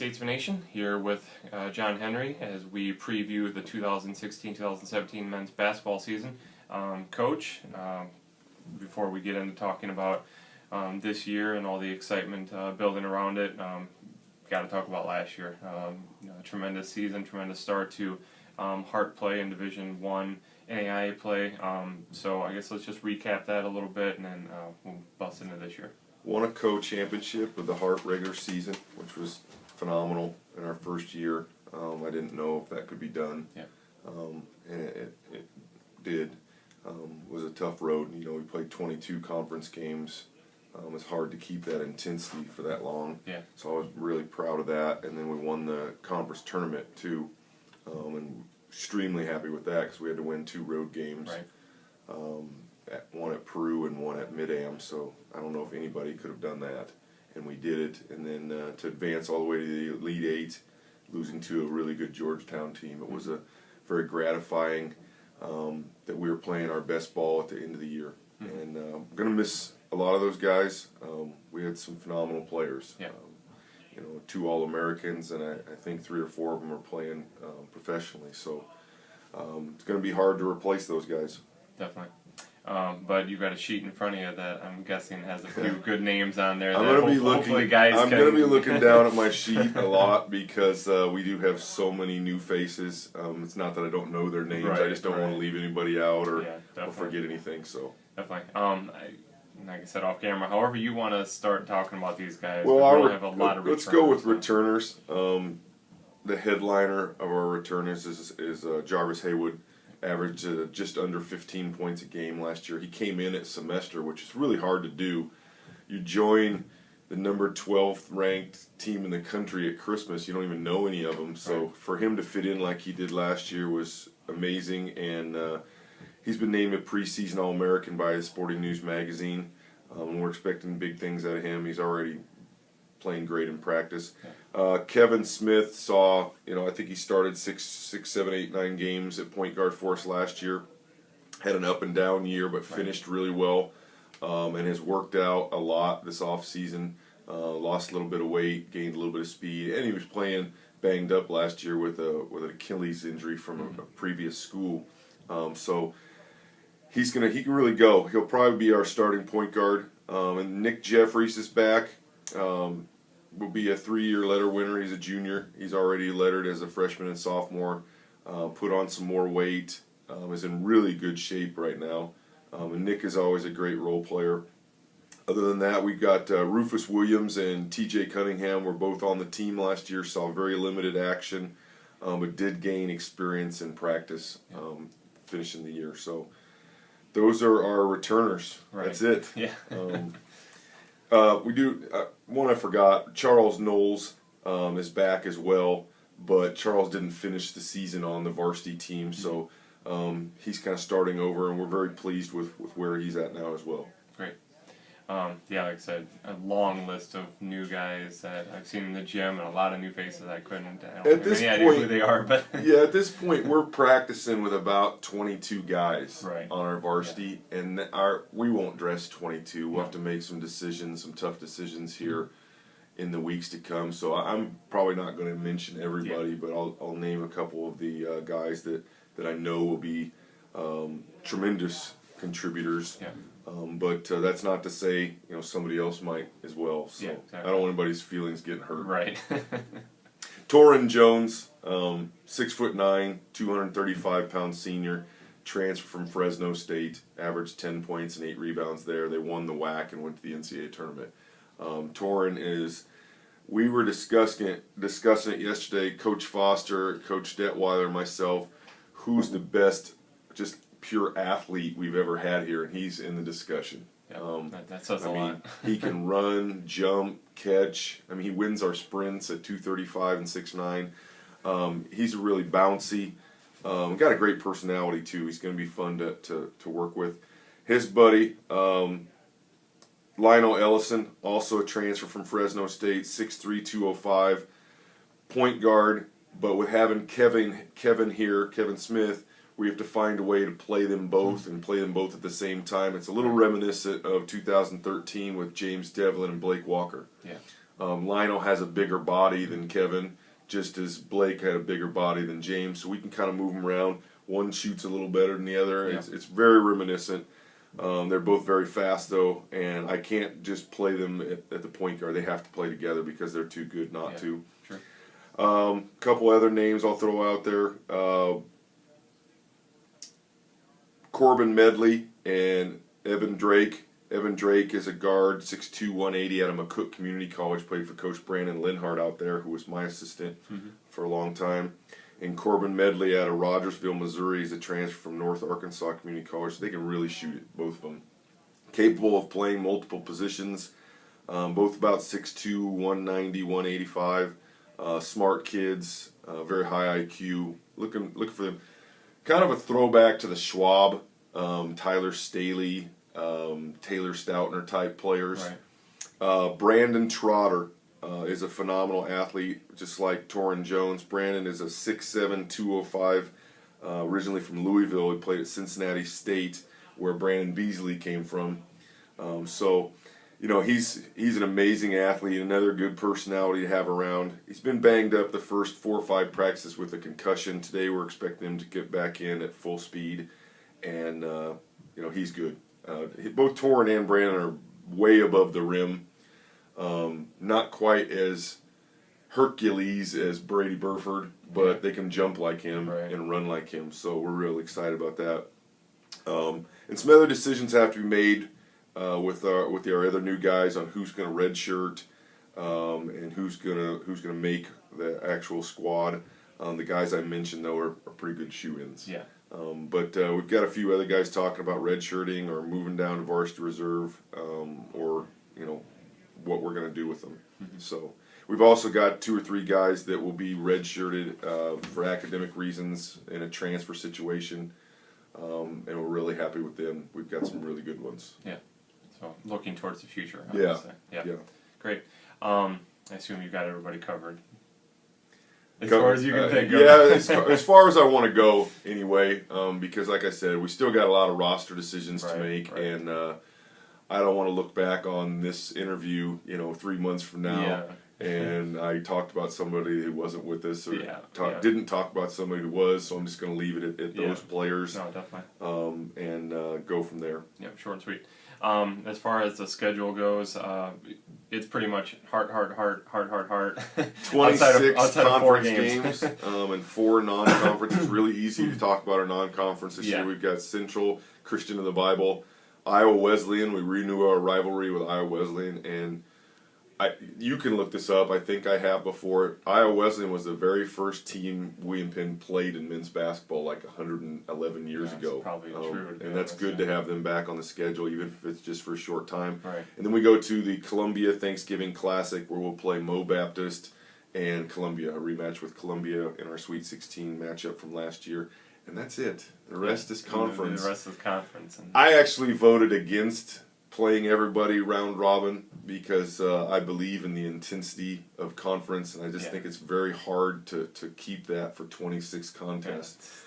Statesman Nation, here with John Henry as we preview the 2016-2017 men's basketball season. Coach, before we get into talking about this year and all the excitement building around it, got to talk about last year. Tremendous season, tremendous start to Hart play in Division I NAIA play. So I guess let's just recap that a little bit and then we'll bust into this year. Won a co-championship with the Hart regular season, which was phenomenal in our first year. I didn't know if that could be done, yeah. And it did. It was a tough road. You know, we played 22 conference games. It's hard to keep that intensity for that long. Yeah. So I was really proud of that. And then we won the conference tournament too, and extremely happy with that because we had to win 2 road games. Right. One at Peru and one at Mid-Am, so I don't know if anybody could have done that, and we did it. And then to advance all the way to the Elite Eight, losing to a really good Georgetown team, it was a very gratifying that we were playing our best ball at the end of the year. Mm-hmm. And I'm going to miss a lot of those guys. We had some phenomenal players. Yeah. 2 All-Americans, and I think 3 or 4 of them are playing professionally. So it's going to be hard to replace those guys. Definitely. But you've got a sheet in front of you that I'm guessing has a few good names on there. I'm going to be looking down at my sheet a lot because we do have so many new faces. It's not that I don't know their names. Right, I just don't want to leave anybody out or forget anything. So definitely. Like I said off camera, however you want to start talking about these guys. Well, we have a lot of let's go with returners. The headliner of our returners is Jarvis Haywood. Averaged just under 15 points a game last year. He came in at semester, which is really hard to do. You join the number 12th ranked team in the country at Christmas. You don't even know any of them. So for him to fit in like he did last year was amazing. And he's been named a preseason All-American by the Sporting News magazine. We're expecting big things out of him. He's already playing great in practice. Kevin Smith saw, I think he started 6, 7, 8, 9 games at point guard for us last year. Had an up and down year, but finished really well, and has worked out a lot this off season. Lost a little bit of weight, gained a little bit of speed, and he was playing banged up last year with an Achilles injury from a previous school. So he can really go. He'll probably be our starting point guard. And Nick Jeffries is back. Will be a 3-year letter winner. He's a junior. He's already lettered as a freshman and sophomore. Put on some more weight. Is in really good shape right now. And Nick is always a great role player. Other than that, we've got Rufus Williams and T.J. Cunningham were both on the team last year. Saw very limited action, but did gain experience in practice finishing the year. So those are our returners. Right. That's it. Yeah. We do one I forgot. Charles Knowles is back as well, but Charles didn't finish the season on the varsity team, so he's kind of starting over, and we're very pleased with where he's at now as well. Great. Like I said, a long list of new guys that I've seen in the gym, and a lot of new faces I don't have any idea who they are. But yeah, at this point, we're practicing with about 22 guys on our varsity, and we won't dress 22. We'll have to make some tough decisions here in the weeks to come. So I'm probably not going to mention everybody, but I'll name a couple of the guys that I know will be tremendous contributors. Yeah. But that's not to say somebody else might as well. So exactly. I don't want anybody's feelings getting hurt. Right. Torrin Jones, 6'9", 235-pound senior, transfer from Fresno State, averaged 10 points and 8 rebounds there. They won the WAC and went to the NCAA tournament. Torrin is. We were discussing it yesterday. Coach Foster, Coach Detweiler, myself. Who's the best? Just pure athlete we've ever had here, and he's in the discussion. Yeah, that says a lot. He can run, jump, catch. He wins our sprints at 235 and 6'9". He's really bouncy. Got a great personality too. He's going to be fun to work with. His buddy Lionel Ellison, also a transfer from Fresno State, 6'3", 205, point guard. But with having Kevin here, Kevin Smith, we have to find a way to play them both and play them both at the same time. It's a little reminiscent of 2013 with James Devlin and Blake Walker. Yeah. Lionel has a bigger body than Kevin, just as Blake had a bigger body than James, so we can kind of move them around. One shoots a little better than the other. Yeah. It's very reminiscent. They're both very fast, though, and I can't just play them at the point guard. They have to play together because they're too good not to. Sure. Couple other names I'll throw out there. Corbin Medley and Evan Drake. Evan Drake is a guard, 6'2", 180 out of McCook Community College, played for Coach Brandon Linhart out there, who was my assistant for a long time. And Corbin Medley out of Rogersville, Missouri, is a transfer from North Arkansas Community College. So they can really shoot it, both of them. Capable of playing multiple positions, both about 6'2", 190, 185. Smart kids, very high IQ. Looking for them. Kind of a throwback to the Schwab, Tyler Staley, Taylor Stoutner type players. Right. Brandon Trotter is a phenomenal athlete, just like Torrin Jones. Brandon is a 6'7", 205, originally from Louisville. He played at Cincinnati State, where Brandon Beasley came from. So, you know, he's an amazing athlete, another good personality to have around. He's been banged up the first 4 or 5 practices with a concussion. Today we're expecting him to get back in at full speed, and you know, he's good. Both Torrin and Brandon are way above the rim. Not quite as Hercules as Brady Burford, but they can jump like him and run like him. So we're really excited about that. And some other decisions have to be made with our other new guys on who's going to redshirt and who's gonna make the actual squad. The guys I mentioned though are pretty good shoe-ins. Yeah. But we've got a few other guys talking about redshirting or moving down to varsity reserve, or you know what we're going to do with them. So we've also got 2 or 3 guys that will be redshirted for academic reasons in a transfer situation, and we're really happy with them. We've got some really good ones. Yeah. So looking towards the future. Yeah. Yeah. Yeah. Great. I assume you've got everybody covered. As far as you can think of. Yeah, as far as I want to go, anyway, because like I said, we still got a lot of roster decisions to make, and I don't want to look back on this interview, 3 months from now, and I talked about somebody who wasn't with us, or didn't talk about somebody who was, so I'm just going to leave it at those players. No, definitely. And go from there. Yeah, short and sweet. As far as the schedule goes, it's pretty much heart. 26 outside of 4 games. And 4 non-conference. It's really easy to talk about our non-conference this year. We've got Central, Christian of the Bible, Iowa Wesleyan. We renew our rivalry with Iowa Wesleyan, and you can look this up. I think I have before. Iowa Wesleyan was the very first team William Penn played in men's basketball like 111 years ago. That's probably true. And that's good to have them back on the schedule, even if it's just for a short time. Right. And then we go to the Columbia Thanksgiving Classic, where we'll play Mo Baptist and Columbia, a rematch with Columbia in our Sweet 16 matchup from last year. And that's it. The rest is conference. The rest is conference. I actually voted against playing everybody round robin because I believe in the intensity of conference, and I just think it's very hard to keep that for 26 contests.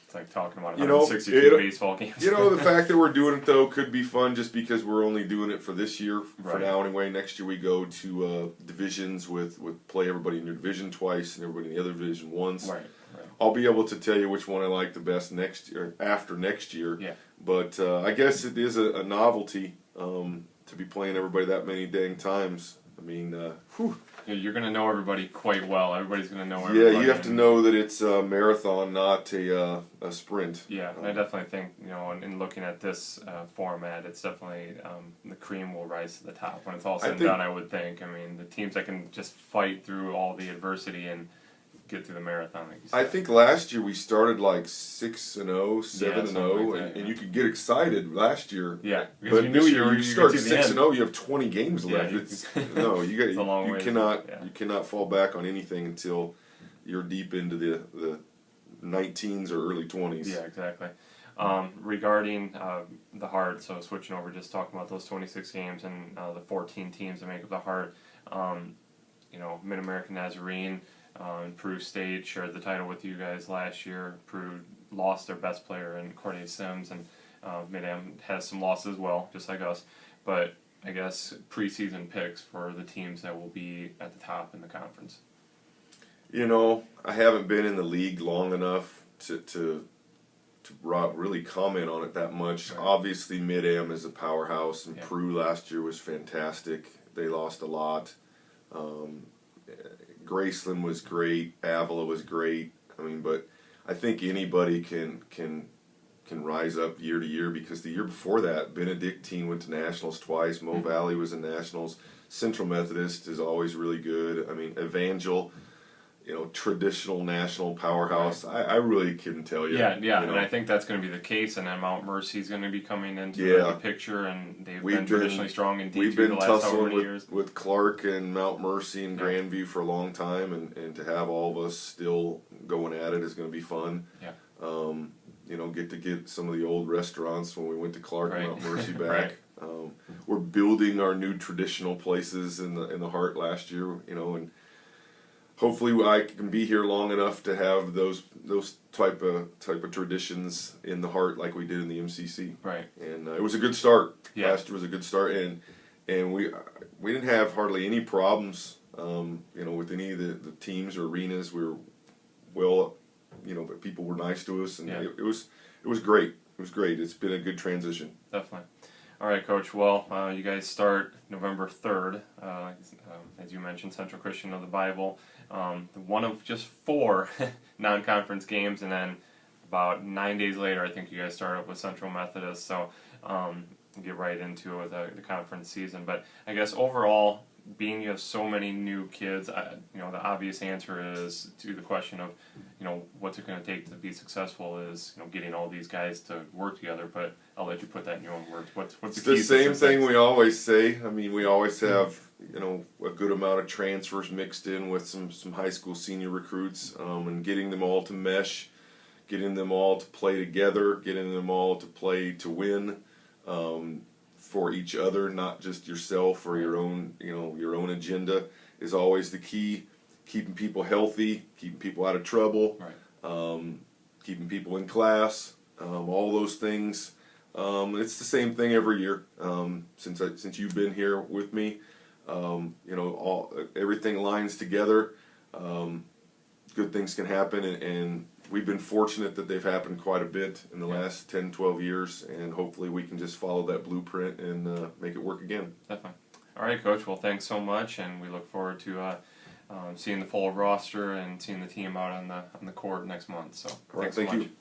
It's like talking about 162 baseball games. The fact that we're doing it though could be fun just because we're only doing it for this year for now anyway. Next year we go to divisions with play everybody in your division twice and everybody in the other division once. Right. I'll be able to tell you which one I like the best next year, after next year. Yeah. But I guess it is a novelty to be playing everybody that many dang times. I mean, you're going to know everybody quite well. Everybody's going to know everybody. Yeah, you have to know that it's a marathon, not a sprint. Yeah, I definitely think, in looking at this format, it's definitely the cream will rise to the top. When it's all said and done, I would think. I mean, the teams that can just fight through all the adversity and get through the marathon, like you said. I think last year we started like 6-0, 7-0, and you could get excited last year. Yeah, but you knew you start 6-0, you have 20 games left. You cannot fall back on anything until you're deep into the 19s or early 20s. Yeah, exactly. Regarding the Heart, so switching over, just talking about those 26 games and the 14 teams that make up the Heart. Mid-American Nazarene. Peru State shared the title with you guys last year. Peru lost their best player in Corday Sims, and Mid-Am has some losses as well, just like us. But I guess, preseason picks for the teams that will be at the top in the conference? You know, I haven't been in the league long enough to really comment on it that much. Right. Obviously, Mid-Am is a powerhouse, and Yeah. Prue last year was fantastic. They lost a lot. Graceland was great. Avila was great. I mean, but I think anybody can rise up year to year, because the year before that, Benedictine went to nationals twice. Mo Valley was in nationals. Central Methodist is always really good. I mean, Evangel, traditional national powerhouse. Right. I really couldn't tell you. Yeah, you know. and I think that's going to be the case. And then Mount Mercy's going to be coming into Yeah. the picture, and they've We've been traditionally strong in We've D2 been the last however tussling many years. with Clark and Mount Mercy and Yeah. Grandview for a long time, and to have all of us still going at it is going to be fun. Yeah. Get some of the old restaurants when we went to Clark Right. and Mount Mercy back. Right. We're building our new traditional places in the heart last year, and hopefully I can be here long enough to have those type of traditions in the heart like we did in the MCC. Right. And it was a good start. Yeah. Last year was a good start, and we didn't have hardly any problems, with any of the teams or arenas. We were but people were nice to us, and Yeah. it was great. It was great. It's been a good transition. Definitely. All right, Coach. Well, you guys start November 3rd, as you mentioned, Central Christian of the Bible. One of just 4 non-conference games, and then about 9 days later, I think you guys start up with Central Methodist. So get right into the conference season. But I guess overall, being you have so many new kids, the obvious answer is to the question of, what's it going to take to be successful is, getting all these guys to work together. But I'll let you put that in your own words. What's It's the key the to same success? thing we always say. I mean, we always have a good amount of transfers mixed in with some high school senior recruits, and getting them all to mesh, getting them all to play together, getting them all to play to win. For each other, not just yourself or your own agenda, is always the key. Keeping people healthy, keeping people out of trouble, Right. Keeping people in class, all those things. It's the same thing every year since you've been here with me. Everything lines together. Good things can happen, and we've been fortunate that they've happened quite a bit in the last 10, 12 years, and hopefully we can just follow that blueprint and make it work again. Definitely. All right, Coach. Well, thanks so much, and we look forward to seeing the full roster and seeing the team out on the court next month. So, All right, thanks so thank much. you.